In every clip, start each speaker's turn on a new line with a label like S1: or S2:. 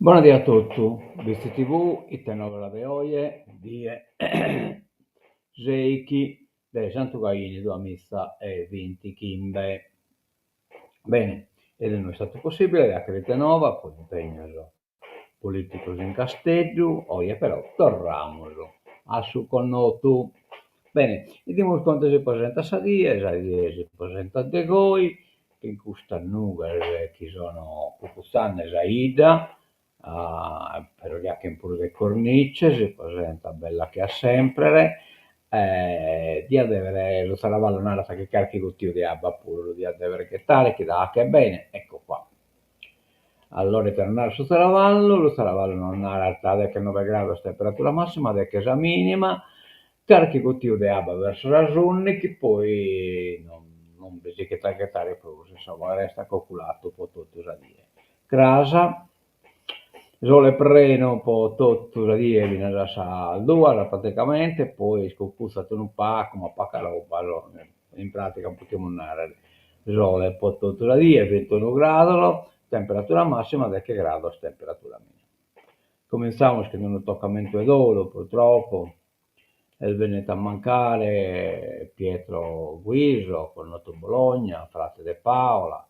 S1: Buonasera a tutti, visti TV, e tengo de oie, die, Zeiki, de Santugaini, dua missa e vinti Kimbe. Bene, ed non è stato possibile, la Crete Nova, con impegno politicos in Castello, oie però torramos a su connotu. Bene, vediamo quanto si presenta Sadie si presenta De Goi, che in questa nube che sono Cucuzzanne Saida, però gli anche in pure le cornice, si presenta bella che ha sempre, di avere lo Saravallo nella che carichi con di abba pure, di avere che tale, che da che bene, ecco qua. Allora tornare su Saravallo, lo Saravallo non ha realtà che 9 gradi temperatura massima, che è minima, carichi con di abba verso la giorni, che poi non vedi che targetare più, insomma resta calcolato un po' tutto da dire. Crasa, Sole preno po' tutto da dire, viene da al 2 praticamente, poi scopuzzato in un pacco, ma pacca roba, in pratica potremmo andare Sole po' tutto da dire, 21 gradi, temperatura massima, da che grado temperatura minima. Cominciamo che non toccamento è dolo, purtroppo, e il Veneto a mancare Pietro Guiso, Cornoto Bologna, Frate De Paola,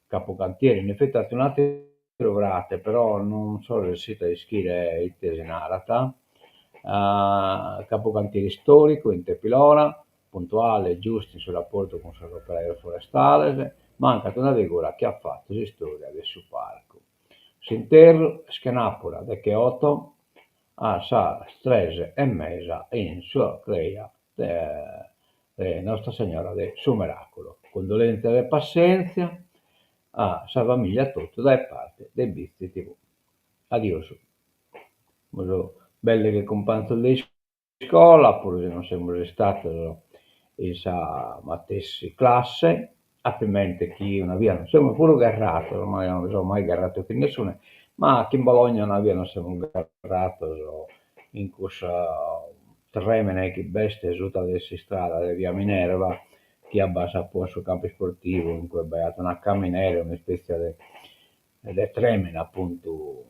S1: capocantiere. In effetti alternate trovrate, però non sono riuscito a iscrivere il tesi in arata. Capocantiere storico in Tepilora, puntuale e giusto sul rapporto con il suo operaio forestale, manca una figura che ha fatto la storia del suo parco. S'interro Schenapola de che 8 a sa strese e mesa in sua crea Nostra Signora del suo miracolo. Condolenze e pazienza a sa famiglia tutto da parte del Bizzi TV. Adios. Belle che companzo di scuola, pure se non siamo stati in sa matessi classe, altrimenti chi una via non siamo pure garrato, ormai non mi sono mai garrato con nessuno, ma chi in Bologna una via non siamo garrato in questa tremene che bestia tutta questa strada di via Minerva, che abbassa poi sul campo sportivo, in cui è beata una camminera, una specie di tremena appunto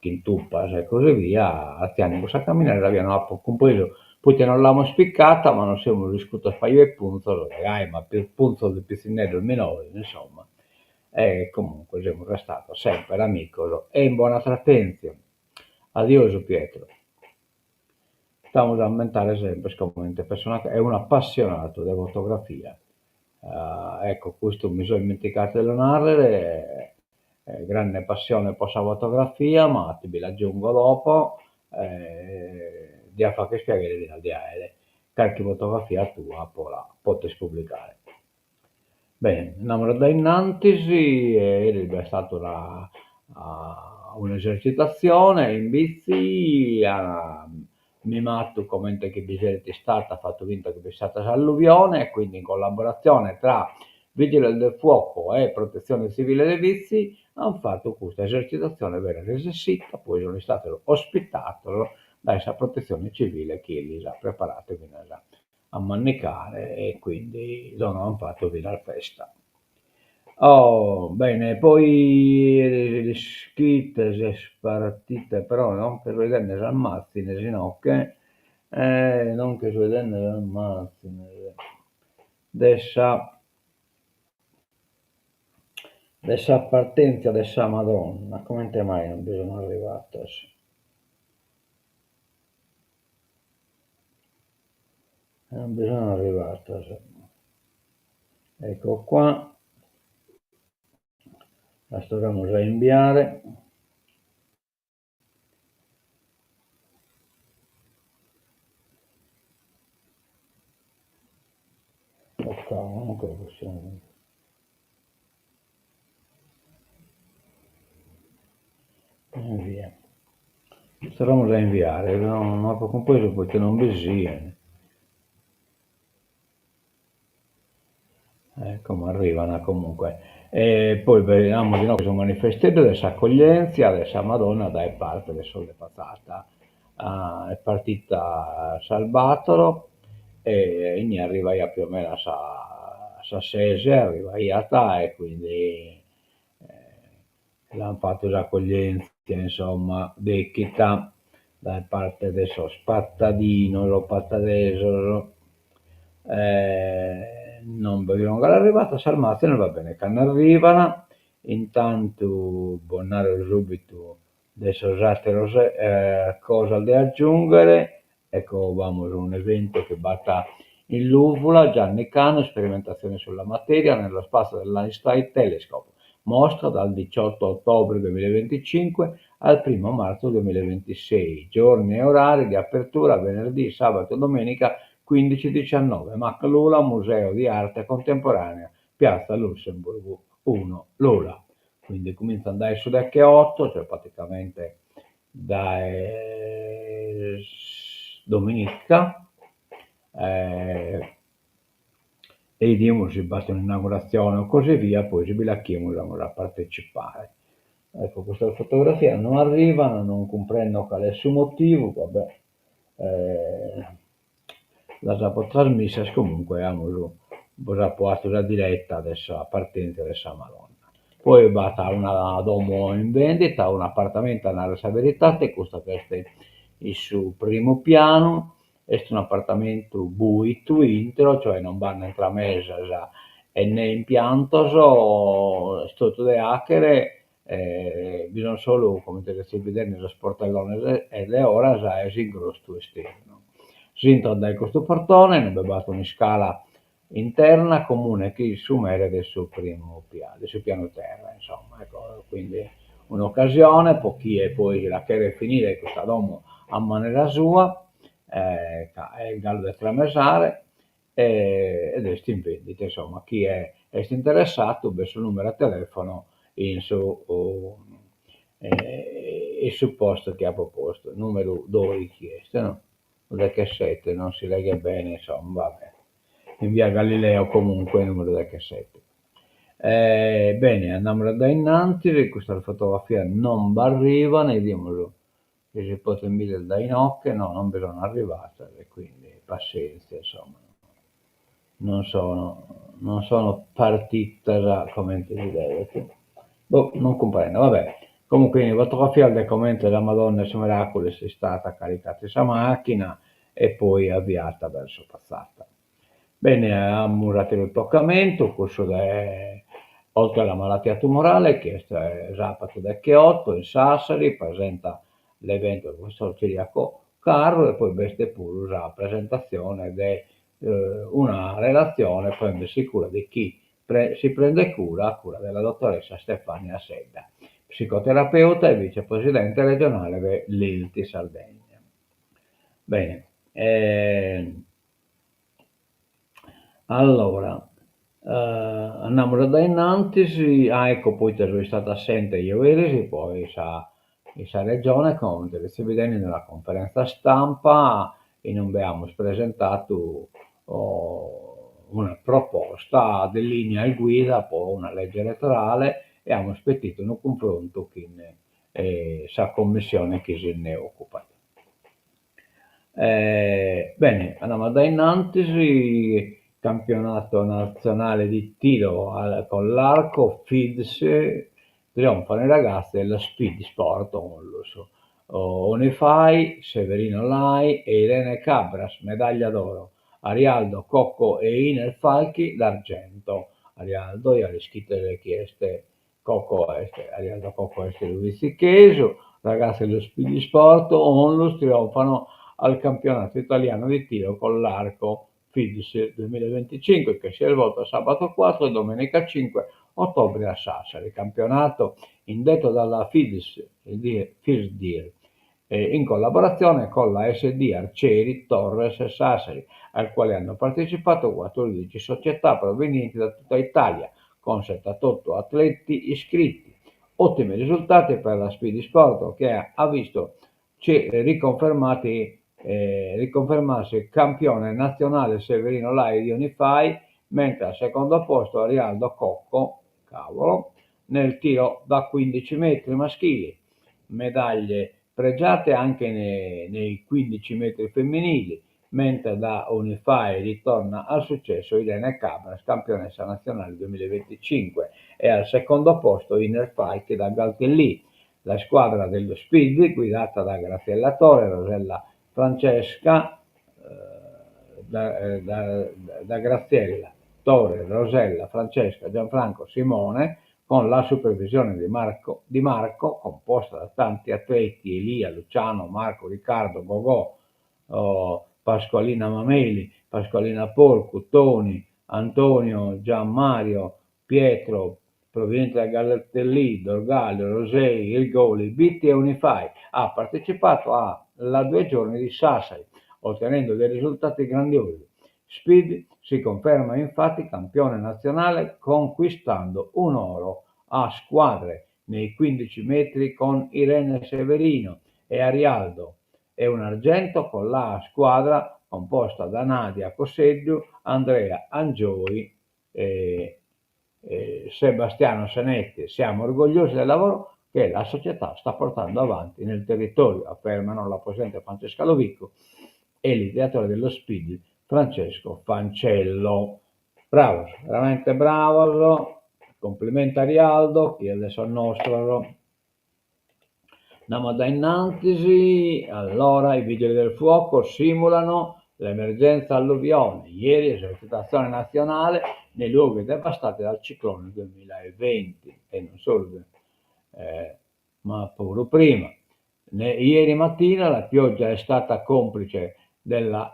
S1: Quintuppas e così via, attiamo questa camminare l'abbiamo compreso, poi non l'abbiamo spiccata, ma non siamo riusciti a fare il punto, ma per il punto del piscinello il minore, insomma, e comunque siamo restati sempre amico e in buona trattenzione. Addio Pietro. Stiamo ad aumentare sempre scommente persona è un appassionato di fotografia. Ecco, questo mi sono dimenticato di narrare, grande passione per la fotografia, ma ti ve l'aggiungo dopo, di a fare che spiegare di aereo. Qualche fotografia tua poi la potresti pubblicare. Bene, andiamo da innanzi, è stata un'esercitazione in bici, ha mimato come che bisogna è stata, ha fatto vinto che è stata l'alluvione, e quindi in collaborazione tra Vigili del Fuoco e Protezione Civile dei Vizi hanno fatto questa esercitazione vera resistita, poi sono stato ospitato da questa Protezione Civile che li ha preparati a mannicare e quindi non hanno fatto la festa. Oh, bene, poi le scritte, le spartite, però non per vedere le ammazzine, sino che non che vedere le ammazzine. Dessa partenza dessa Madonna, come te mai non bisogna arrivare? Non bisogna arrivare. Ecco qua, la dovremmo già inviare. Ok, non credo possiamo. Invia. Dovremmo già inviare, non ho compreso perché non bisogna. Come arrivano comunque. E poi vediamo di no che sono manifestati adesso accoglienza, adesso a Madonna dai parte del sole passata. È partita Salvatore e ne arriva io più o meno a Sese, arriva io a ta e quindi l'hanno fatto l'accoglienza vittia, insomma, d'Echita, da parte adesso Spattadino, lo Pattadeso, non vedono l'arrivata, Salmazia, va bene, che ne arrivano, intanto Bonnaro subito, adesso usate cosa da aggiungere, ecco, vamos, un evento che batta in Luvula, Gianni Cano, sperimentazione sulla materia nello spazio dell'Einstein Telescope, mostra dal 18 ottobre 2025 al 1 marzo 2026, giorni e orari di apertura venerdì, sabato e domenica 15-19, Maclula, Museo di Arte Contemporanea, Piazza Lussemburgo 1, Lula. Quindi comincia ad andare su da che 8, cioè praticamente da domenica, e diamo si basta un'inaugurazione o così via, poi ci bilacchiamo a partecipare. Ecco, questa fotografia non arrivano, non comprendo qual è il suo motivo, vabbè, la sapo trasmessa comunque abbiamo posto la diretta adesso a partenza di Samalonna. Poi va a una domo in vendita, un appartamento a Verità, che costa questo il suo primo piano, è un appartamento buito intero, cioè non vanno entra mesa e né impianto, tutto le hacker, bisogna solo, come potete vedere nello sportellone e le ore, è in grosso esterno. Si entra da questo portone, non bevato in scala interna comune che sumere del suo primo piano, del suo piano terra, insomma, ecco, quindi un'occasione, pochi e poi la che finire questa domo a maniera sua, è il gallo del tramesare, ed è in vendita, insomma, chi è interessato, beh, sul numero di telefono il suo posto che ha proposto, numero 2 richieste, no? Le cassette, non si legge bene, insomma, vabbè. In via Galileo comunque il numero delle cassette. Bene, andiamo da innanzi, questa fotografia non arriva, ne diamo che si può tenere da inocchio, no, non bisogna arrivare, quindi pazienza, insomma. Non sono partita come si deve. Boh, non comprendo, vabbè. Comunque la fotografia del commento della Madonna su Miracoli è stata caricata in questa macchina e poi avviata verso Passata. Bene, ha murato il toccamento, oltre alla malattia tumorale, che è sabato del Chiotto, in Sassari, presenta l'evento del professor Ciriaco Carro e poi Beste pure la presentazione di una relazione prendersi cura di chi si prende cura, a cura della dottoressa Stefania Sedda, psicoterapeuta e vicepresidente regionale dell'ILTI Sardegna. Bene, allora, andiamo da innanzi, ecco, poi sono stata assente io ieri, poi sa regione, come si vede nella conferenza stampa, e non abbiamo presentato una proposta di linea e guida, poi una legge elettorale, e abbiamo aspettato un confronto con sa commissione che se ne occupa. Bene, andiamo da innanzi, campionato nazionale di tiro con l'arco, FIDS, trionfano i ragazzi della Speed Sport Onlus. Onify, Severino Lai e Irene Cabras, medaglia d'oro. Arialdo, Cocco e Iner Falchi, d'argento. Arialdo e alle scritte le richieste Arialdo Cocco e Luigi Cheso, ragazzi dello Speed Sport Onlus trionfano al campionato italiano di tiro con l'arco FIDS 2025 che si è svolto sabato 4 e domenica 5 ottobre a Sassari. Campionato indetto dalla FIDS in collaborazione con la SD Arcieri Torres Sassari, al quale hanno partecipato 14 società provenienti da tutta Italia, con 78 atleti iscritti. Ottimi risultati per la Speed Sport che ha visto riconfermarsi campione nazionale Severino Lai di Unify, mentre al secondo posto Arialdo Cocco, nel tiro da 15 metri maschili. Medaglie pregiate anche nei 15 metri femminili, mentre da Unify ritorna al successo Irene Cabras, campionessa nazionale 2025, e al secondo posto Iner Falchi da Galtellì. La squadra dello Speed, guidata da Graziella Tore, Rosella Francesca, da Graziella Tore, Rosella Francesca, Gianfranco, Simone, con la supervisione di Marco, composta da tanti atleti: Elia, Luciano, Marco, Riccardo, Gogò, Pasqualina Mameli, Pasqualina Porcu, Toni, Antonio, Gianmario, Pietro, proveniente da Gallertellì, Dorgallo, Rosei, Irgoli, Bitti e Unify. Ha partecipato alla 2 giorni di Sassari, ottenendo dei risultati grandiosi. Speed si conferma infatti campione nazionale, conquistando un oro a squadre nei 15 metri con Irene Severino e Arialdo, e un argento con la squadra composta da Nadia Cosseggio, Andrea Angioi e Sebastiano Sanetti. Siamo orgogliosi del lavoro che la società sta portando avanti nel territorio, affermano la presidente Francesca Lovico e l'ideatore dello Speed Francesco Fancello. Bravo, veramente bravo, complimenti a Rialdo, che adesso è il nostro. Andiamo da innanzi. Allora, i vigili del fuoco simulano l'emergenza alluvione. Ieri esercitazione nazionale nei luoghi devastati dal ciclone 2020, e non solo, ma pure prima. Ieri mattina la pioggia è stata complice della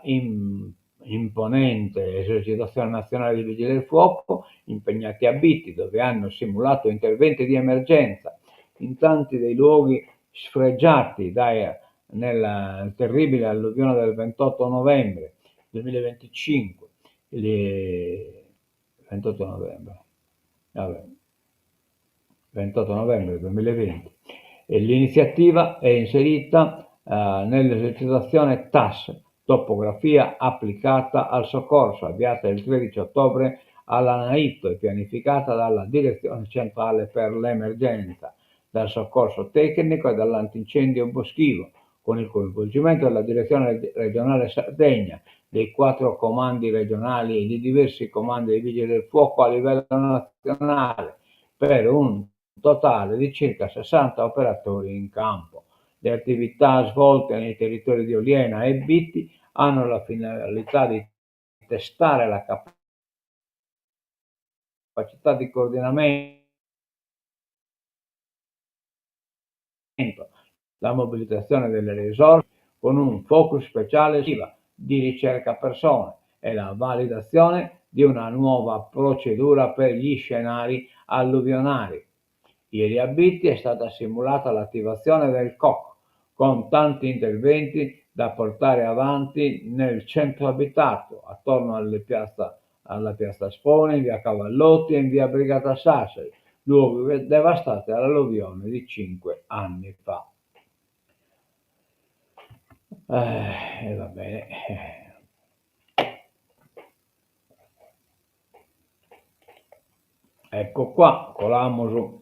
S1: imponente esercitazione nazionale di vigili del fuoco, impegnati a Bitti, dove hanno simulato interventi di emergenza in tanti dei luoghi sfregiati nella terribile alluvione del 28 novembre 2025. 28 novembre, vabbè, 28 novembre 2020. E l'iniziativa è inserita nell'esercitazione TAS, topografia applicata al soccorso, avviata il 13 ottobre all'Anaitto e pianificata dalla Direzione Centrale per l'Emergenza, dal soccorso tecnico e dall'antincendio boschivo, con il coinvolgimento della Direzione Regionale Sardegna, dei 4 comandi regionali e di diversi comandi dei vigili del fuoco a livello nazionale, per un totale di circa 60 operatori in campo. Le attività svolte nei territori di Oliena e Bitti hanno la finalità di testare la capacità di coordinamento, la mobilitazione delle risorse con un focus speciale di ricerca persone e la validazione di una nuova procedura per gli scenari alluvionali. Ieri a Bitti è stata simulata l'attivazione del COC, con tanti interventi da portare avanti nel centro abitato, attorno alla piazza Spone, in via Cavallotti e in via Brigata Sassari, luoghi devastati dall'alluvione di 5 anni fa. Va bene. Ecco qua, Colamusu,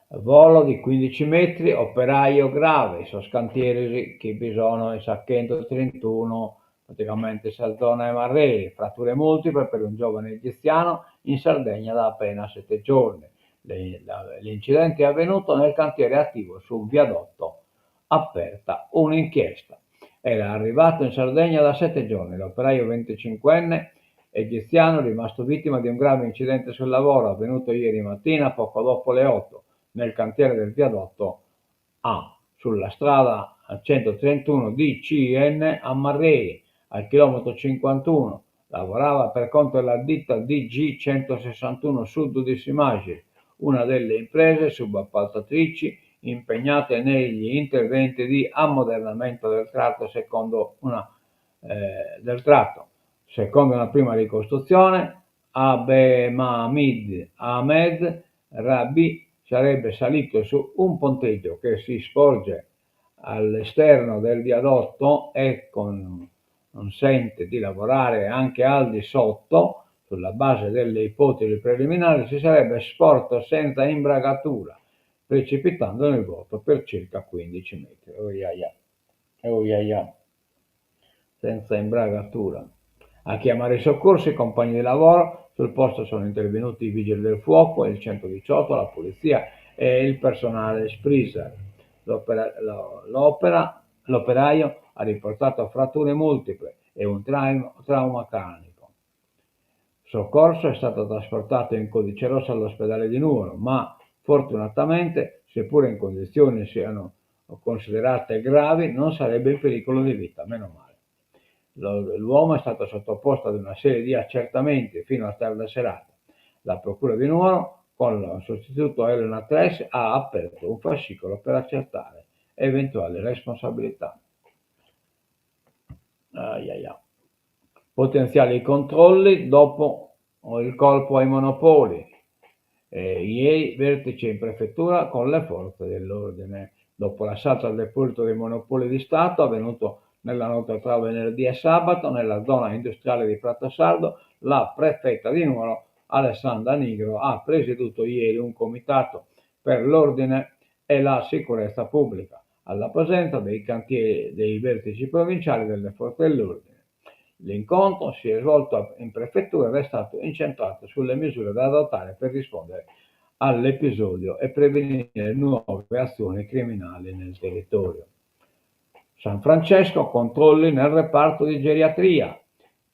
S1: volo di 15 metri, operaio grave, soscantieri che bisogna in Sacchento 31, praticamente Salzona e Marreri, fratture multiple per un giovane egiziano in Sardegna da appena 7 giorni. L'incidente è avvenuto nel cantiere attivo su un viadotto, aperta un'inchiesta. Era arrivato in Sardegna da 7 giorni, l'operaio 25enne egiziano rimasto vittima di un grave incidente sul lavoro avvenuto ieri mattina poco dopo le 8 nel cantiere del viadotto A, sulla strada 131 di CN a Marreri, al chilometro 51. Lavorava per conto della ditta DG 161 Sud di Simagi, una delle imprese subappaltatrici impegnate negli interventi di ammodernamento del tratto secondo una prima ricostruzione. Abdelhamid Ahmed Rabi sarebbe salito su un ponteggio che si sporge all'esterno del viadotto e consente di lavorare anche al di sotto. Sulla base delle ipotesi preliminari si sarebbe sporto senza imbragatura, precipitando nel vuoto per circa 15 metri. Senza imbragatura. A chiamare i soccorsi, i compagni di lavoro, sul posto sono intervenuti i vigili del fuoco, il 118, la polizia e il personale Spriser. l'operaio ha riportato fratture multiple e un trauma cranico. Soccorso è stato trasportato in codice rosso all'ospedale di Nuoro, ma fortunatamente, seppure in condizioni siano considerate gravi, non sarebbe in pericolo di vita, meno male. L'uomo è stato sottoposto ad una serie di accertamenti fino a tarda serata. La procura di Nuoro, con il sostituto Elena Tres, ha aperto un fascicolo per accertare eventuali responsabilità. Potenziali controlli dopo il colpo ai monopoli. Ieri vertice in prefettura con le forze dell'ordine. Dopo l'assalto al deposito dei monopoli di Stato avvenuto nella notte tra venerdì e sabato nella zona industriale di Pratosardo, la prefetta di Nuoro Alessandra Nigro ha presieduto ieri un comitato per l'ordine e la sicurezza pubblica alla presenza dei cantieri dei vertici provinciali delle forze dell'ordine. L'incontro si è svolto in prefettura ed è stato incentrato sulle misure da adottare per rispondere all'episodio e prevenire nuove azioni criminali nel territorio. San Francesco, controlli nel reparto di geriatria,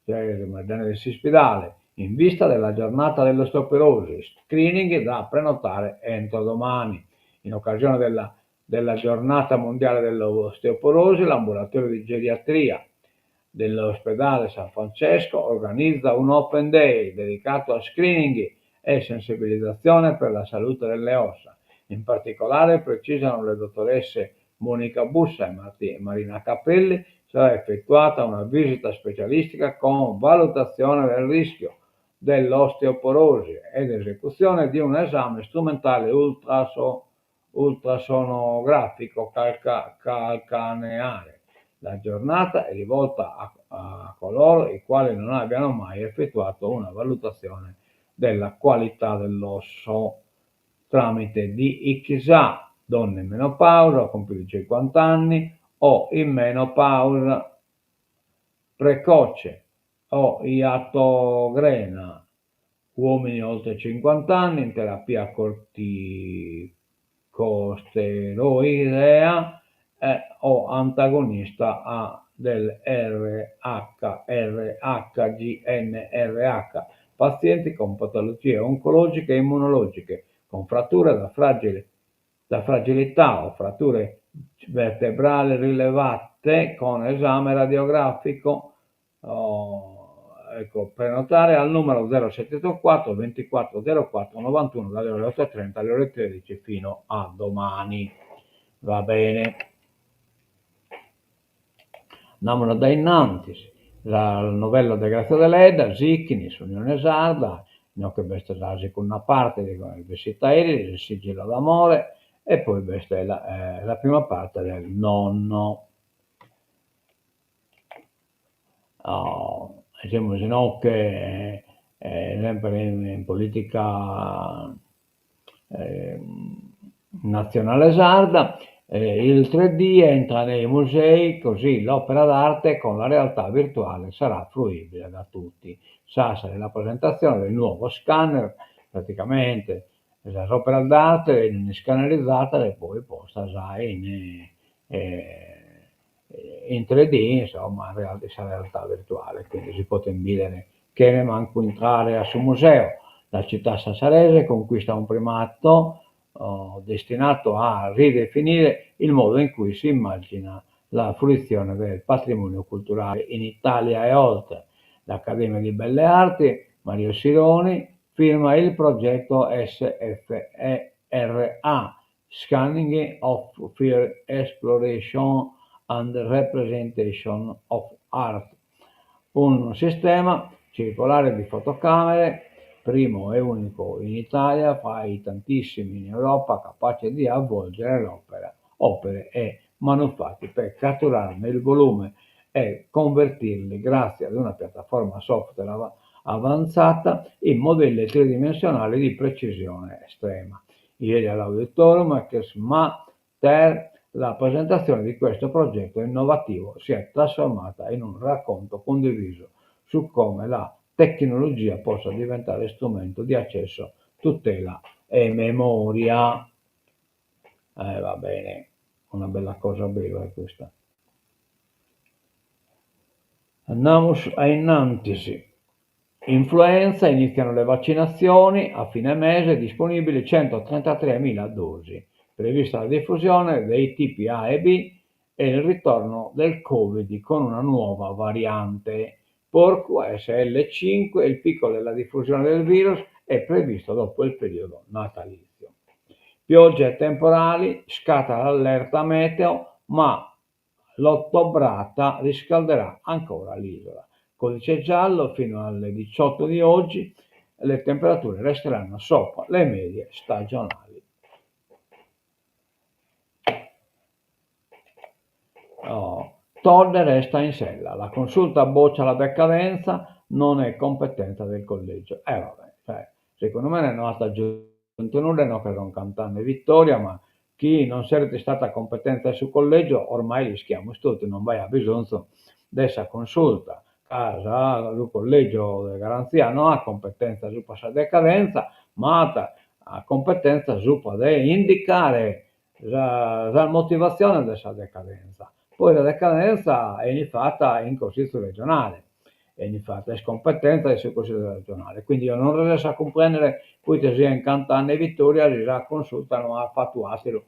S1: del Sispidale, in vista della giornata dell'osteoporosi, screening da prenotare entro domani. In occasione della giornata mondiale dell'osteoporosi, l'ambulatorio di geriatria dell'ospedale San Francesco organizza un Open Day dedicato a screening e sensibilizzazione per la salute delle ossa. In particolare, precisano le dottoresse Monica Bussa e Marina Capelli, sarà effettuata una visita specialistica con valutazione del rischio dell'osteoporosi ed esecuzione di un esame strumentale ultrasonografico calcaneare. La giornata è rivolta a coloro i quali non abbiano mai effettuato una valutazione della qualità dell'osso tramite DXA, donne in menopausa con più di 50 anni o in menopausa precoce o iatogrena, uomini oltre 50 anni in terapia corticosteroidea o antagonista del RHGNRH, pazienti con patologie oncologiche e immunologiche, con fratture da fragilità o fratture vertebrali rilevate con esame radiografico. Prenotare al numero 0784 24 04 91 dalle ore 8:30 alle ore 13 fino a domani. Va bene. Andiamo da innanzi, la novella de Grazia Deledda, Zicchini, Unione Sarda, che veste l'asi con una parte di vestita aerei, il sigillo d'amore, e poi veste la prima parte del nonno. Diciamo che sempre in politica nazionale sarda, il 3D entra nei musei, così l'opera d'arte con la realtà virtuale sarà fruibile da tutti. Sassari, la presentazione del nuovo scanner, praticamente l'opera d'arte viene scannerizzata e poi posta in 3D, insomma, realtà virtuale, quindi si può vedere che ne manco entrare a suo museo. La città sassarese conquista un primato destinato a ridefinire il modo in cui si immagina la fruizione del patrimonio culturale in Italia e oltre. L'Accademia di Belle Arti, Mario Sironi, firma il progetto SFERA, Scanning of Fear Exploration and Representation of Art, un sistema circolare di fotocamere, primo e unico in Italia fra i tantissimi in Europa, capace di avvolgere opere e manufatti per catturarne il volume e convertirli, grazie ad una piattaforma software avanzata, in modelli tridimensionali di precisione estrema. Ieri all'Auditorium Mater la presentazione di questo progetto innovativo si è trasformata in un racconto condiviso su come la tecnologia possa diventare strumento di accesso, tutela e memoria. Va bene. una bella cosa bella questa. Andiamo innanzi. Influenza, iniziano le vaccinazioni, a fine mese disponibili 133.000 dosi, prevista la diffusione dei tipi A e B e il ritorno del Covid con una nuova variante. Porco SL5, il picco della diffusione del virus è previsto dopo il periodo natalizio. Piogge e temporali, scatta l'allerta meteo, ma l'ottobrata riscalderà ancora l'isola. Codice giallo fino alle 18 di oggi, le temperature resteranno sopra le medie stagionali. Oh, Todd resta in sella, la consulta boccia la decadenza, non è competenza del collegio. Vabbè, cioè, secondo me non è stata giunto nulla, no, che non cantando vittoria, ma chi non sarebbe stata competenza sul collegio, ormai rischiamo tutti, non vai a bisogno dessa consulta. Casa, il collegio di garanzia non ha competenza su questa decadenza, ma ha competenza su poter indicare la motivazione della decadenza. Poi la decadenza è fatta in Consiglio regionale, è fatta in scompetenza del Consiglio regionale. Quindi io non riesco a comprendere poi che sia in Cantana e Vittoria, la consulta non ha fatto asilo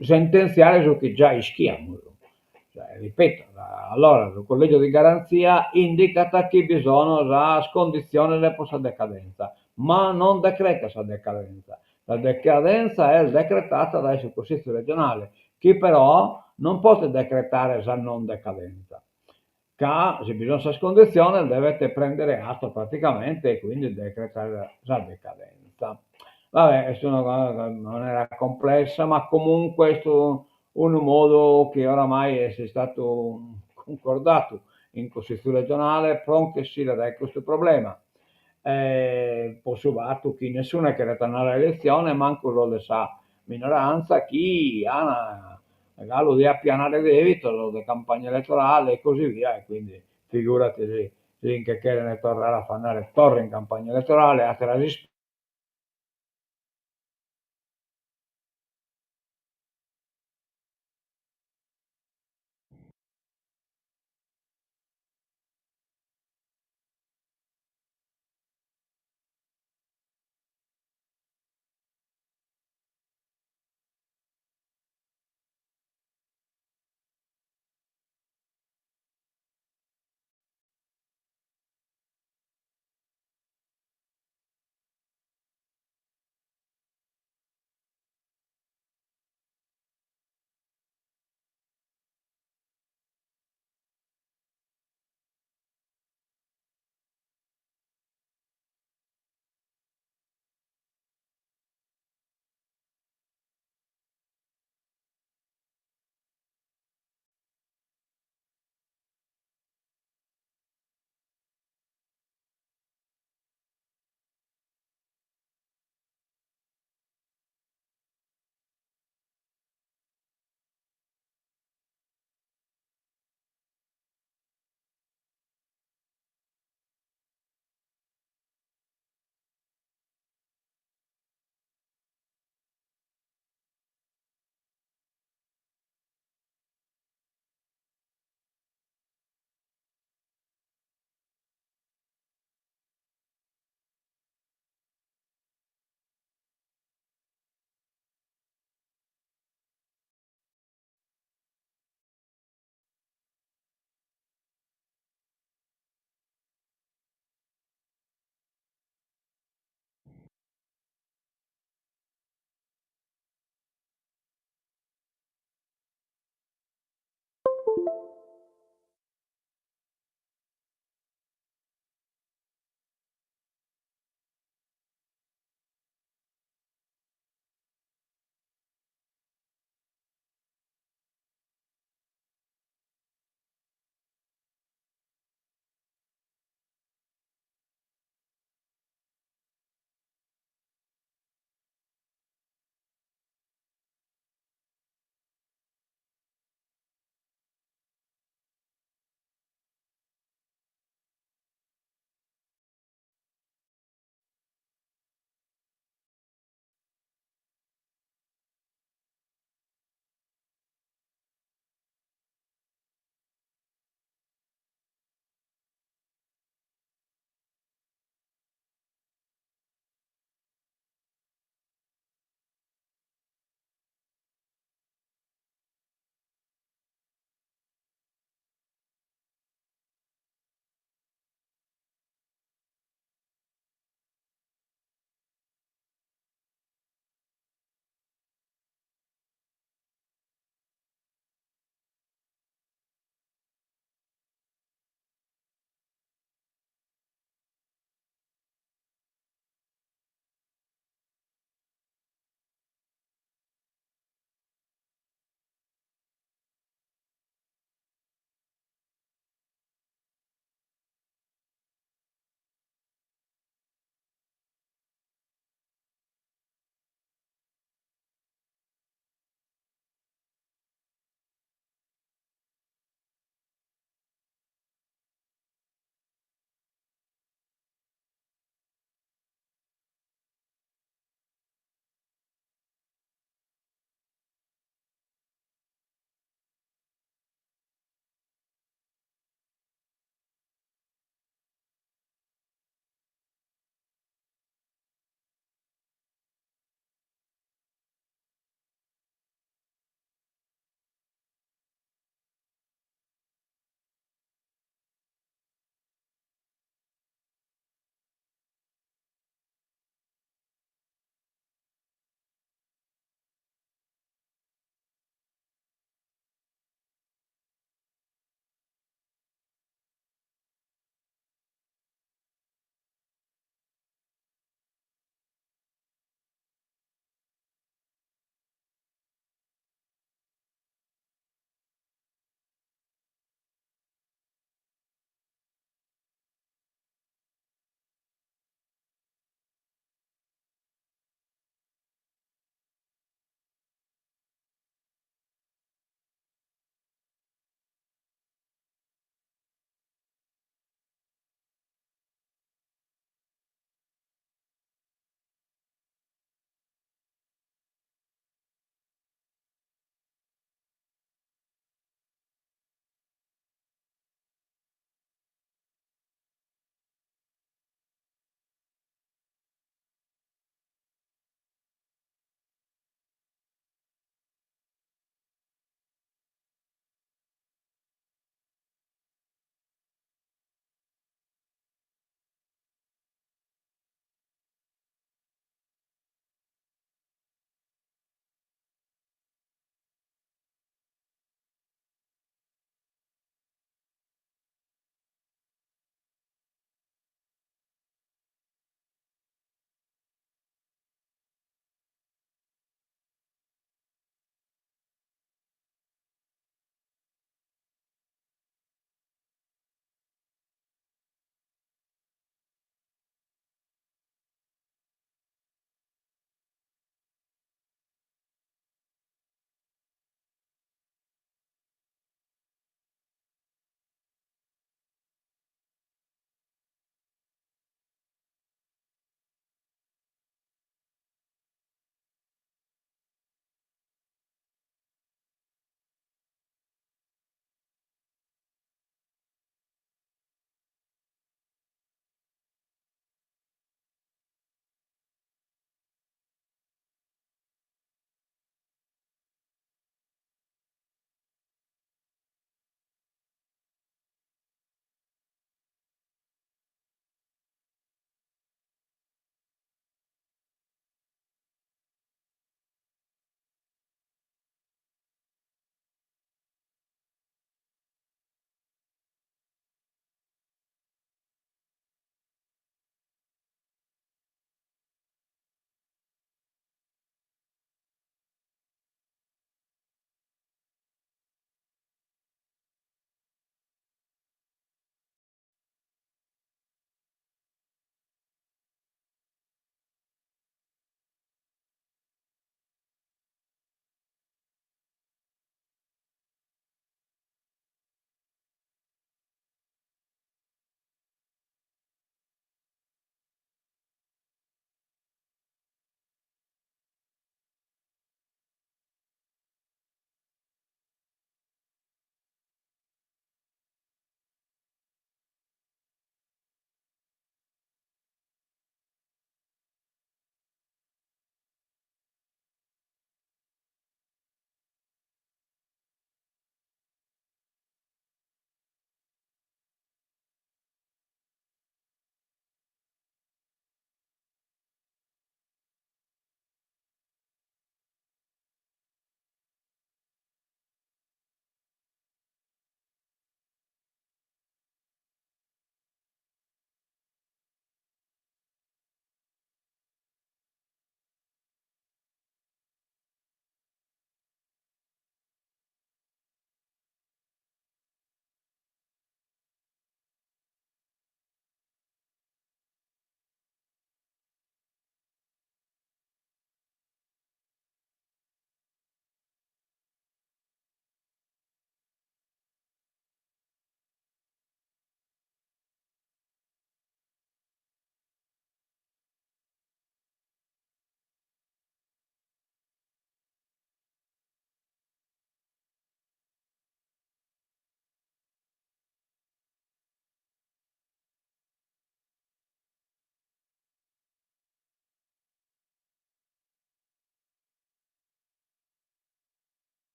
S1: sentenziare su che già ischiamo. Cioè, ripeto, allora il collegio di garanzia indica che bisogna la scondizione della posta decadenza, ma non decreta questa decadenza. La decadenza è decretata dal Consiglio regionale, che però non può decretare la non decadenza. Se bisogna questa scondizione dovete prendere atto praticamente e quindi decretare la decadenza. Vabbè, questa è una cosa non era complessa, ma comunque è un modo che oramai è stato concordato in Consiglio regionale, pronto si da questo problema. Posso batto che nessuno è che ritornare all'elezione, manco lo sa minoranza, chi ha lo di appianare debito, lo di campagna elettorale e così via, e quindi figurati se che ne tornerà a fare torre in campagna elettorale, a trasistere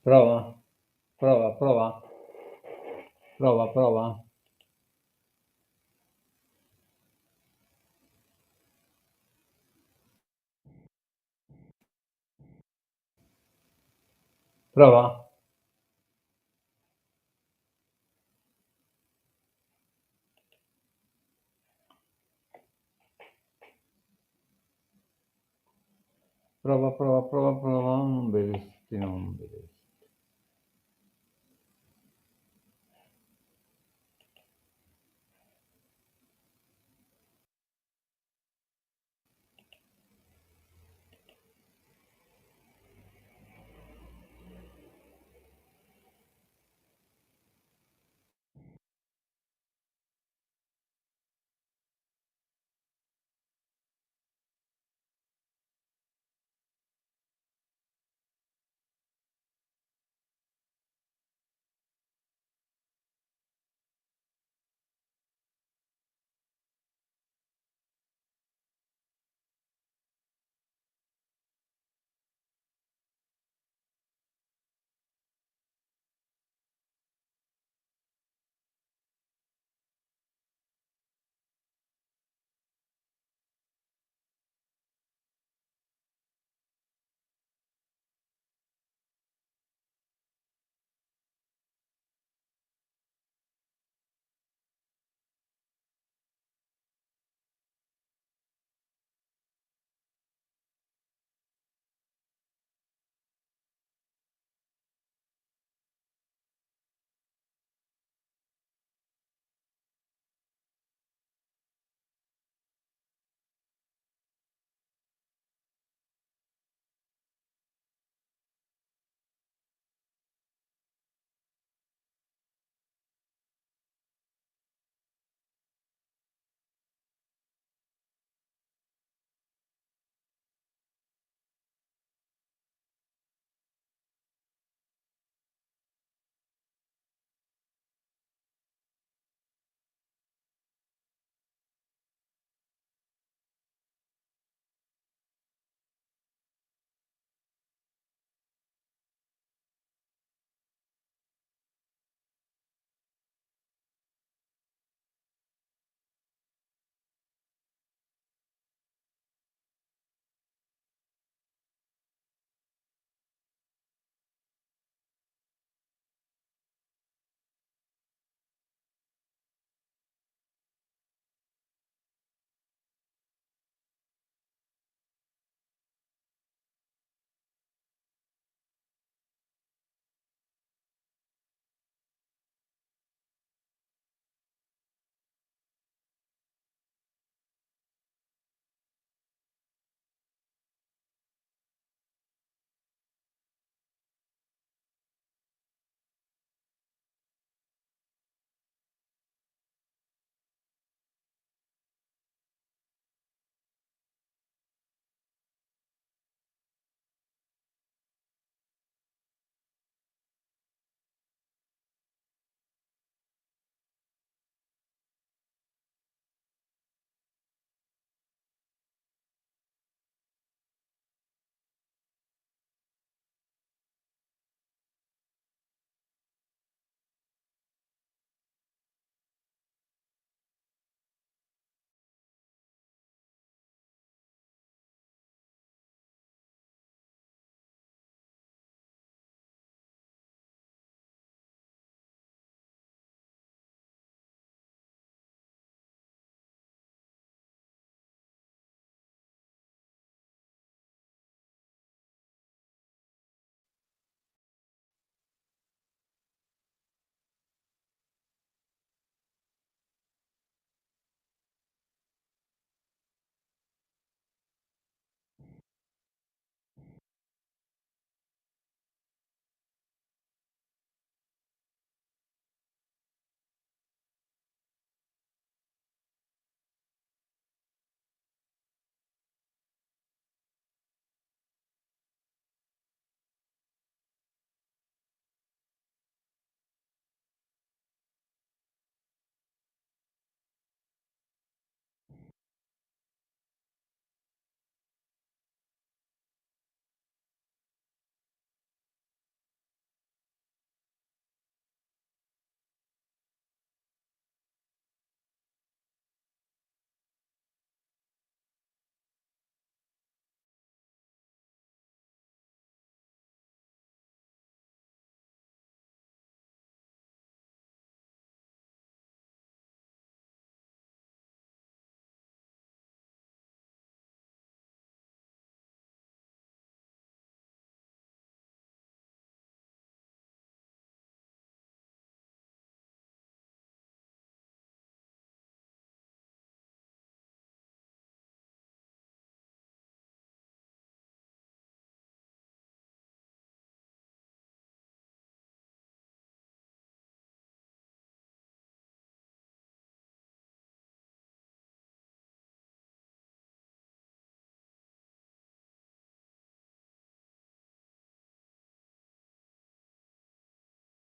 S1: Prova, prova, prova, prova, prova. Prova. Prova, prova, prova, prova, non vedessi, non vedessi.